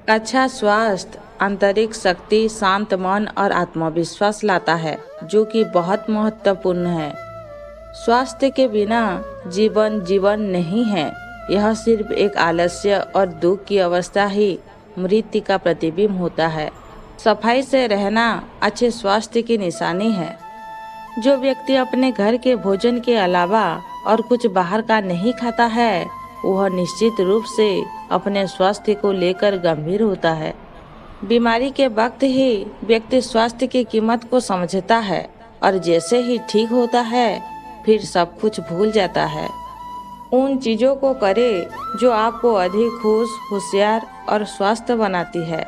अच्छा स्वास्थ्य आंतरिक शक्ति, शांत मन और आत्मविश्वास लाता है, जो कि बहुत महत्वपूर्ण है। स्वास्थ्य के बिना जीवन नहीं है। यह सिर्फ एक आलस्य और दुख की अवस्था ही मृत्यु का प्रतिबिंब होता है। सफाई से रहना अच्छे स्वास्थ्य की निशानी है। जो व्यक्ति अपने घर के भोजन के अलावा और कुछ बाहर का नहीं खाता है, वह निश्चित रूप से अपने स्वास्थ्य को लेकर गंभीर होता है। बीमारी के वक्त ही व्यक्ति स्वास्थ्य की कीमत को समझता है और जैसे ही ठीक होता है फिर सब कुछ भूल जाता है। उन चीज़ों को करें जो आपको अधिक खुश, होशियार और स्वस्थ बनाती है।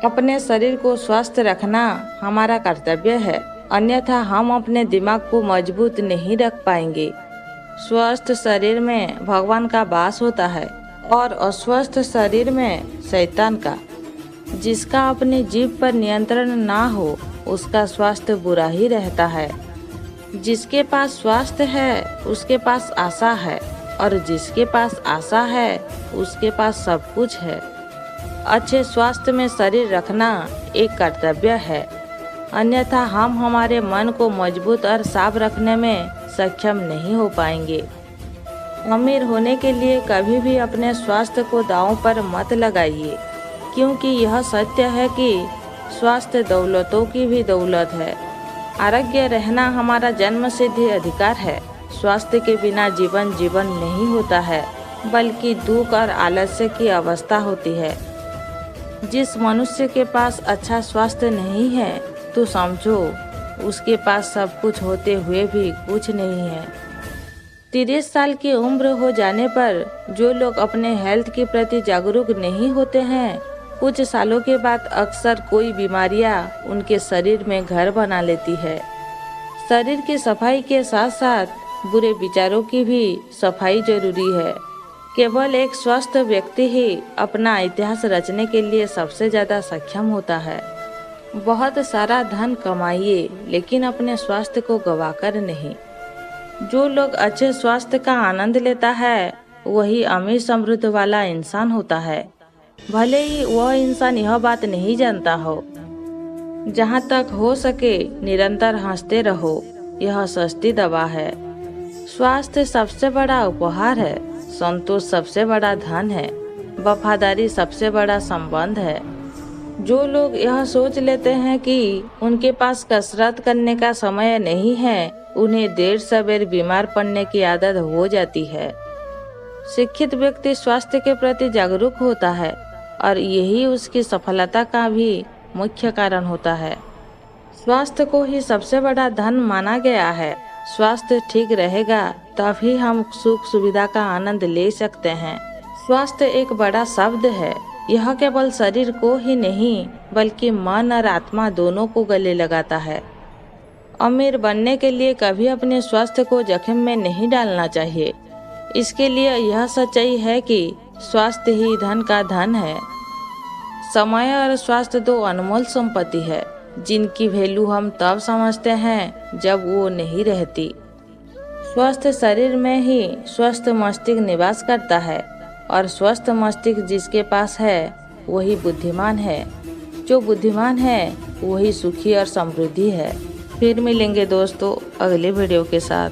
अपने शरीर को स्वस्थ रखना हमारा कर्तव्य है, अन्यथा हम अपने दिमाग को मजबूत नहीं रख पाएंगे। स्वस्थ शरीर में भगवान का वास होता है और अस्वस्थ शरीर में शैतान का। जिसका अपनी जीभ पर नियंत्रण ना हो, उसका स्वास्थ्य बुरा ही रहता है। जिसके पास स्वास्थ्य है, उसके पास आशा है, और जिसके पास आशा है, उसके पास सब कुछ है। अच्छे स्वास्थ्य में शरीर रखना एक कर्तव्य है, अन्यथा हम हमारे मन को मजबूत और साफ रखने में सक्षम नहीं हो पाएंगे। अमीर होने के लिए कभी भी अपने स्वास्थ्य को दांव पर मत लगाइए, क्योंकि यह सत्य है कि स्वास्थ्य दौलतों की भी दौलत है। आरोग्य रहना हमारा जन्म सिद्ध अधिकार है। स्वास्थ्य के बिना जीवन नहीं होता है, बल्कि दुख और आलस्य की अवस्था होती है। जिस मनुष्य के पास अच्छा स्वास्थ्य नहीं है, तो समझो उसके पास सब कुछ होते हुए भी कुछ नहीं है। 30 साल की उम्र हो जाने पर जो लोग अपने हेल्थ के प्रति जागरूक नहीं होते हैं, कुछ सालों के बाद अक्सर कोई बीमारियां उनके शरीर में घर बना लेती है। शरीर की सफाई के साथ साथ बुरे विचारों की भी सफाई जरूरी है। केवल एक स्वस्थ व्यक्ति ही अपना इतिहास रचने के लिए सबसे ज्यादा सक्षम होता है। बहुत सारा धन कमाइए, लेकिन अपने स्वास्थ्य को गवाकर नहीं। जो लोग अच्छे स्वास्थ्य का आनंद लेता है, वही अमीर समृद्ध वाला इंसान होता है, भले ही वह इंसान यह बात नहीं जानता हो। जहाँ तक हो सके निरंतर हंसते रहो, यह सस्ती दवा है। स्वास्थ्य सबसे बड़ा उपहार है, संतोष सबसे बड़ा धन है, वफादारी सबसे बड़ा संबंध है। जो लोग यह सोच लेते हैं कि उनके पास कसरत करने का समय नहीं है, उन्हें देर सवेर बीमार पड़ने की आदत हो जाती है। शिक्षित व्यक्ति स्वास्थ्य के प्रति जागरूक होता है और यही उसकी सफलता का भी मुख्य कारण होता है। स्वास्थ्य को ही सबसे बड़ा धन माना गया है। स्वास्थ्य ठीक रहेगा तभी हम सुख सुविधा का आनंद ले सकते हैं। स्वास्थ्य एक बड़ा शब्द है। यह केवल शरीर को ही नहीं, बल्कि मन और आत्मा दोनों को गले लगाता है। अमीर बनने के लिए कभी अपने स्वास्थ्य को जोखिम में नहीं डालना चाहिए। इसके लिए यह सच्चाई है कि स्वास्थ्य ही धन का धन है। समय और स्वास्थ्य दो अनमोल संपत्ति है, जिनकी वैल्यू हम तब समझते हैं जब वो नहीं रहती। स्वस्थ शरीर में ही स्वस्थ मस्तिष्क निवास करता है, और स्वस्थ मस्तिष्क जिसके पास है वही बुद्धिमान है। जो बुद्धिमान है वही सुखी और समृद्धि है। फिर मिलेंगे दोस्तों अगले वीडियो के साथ।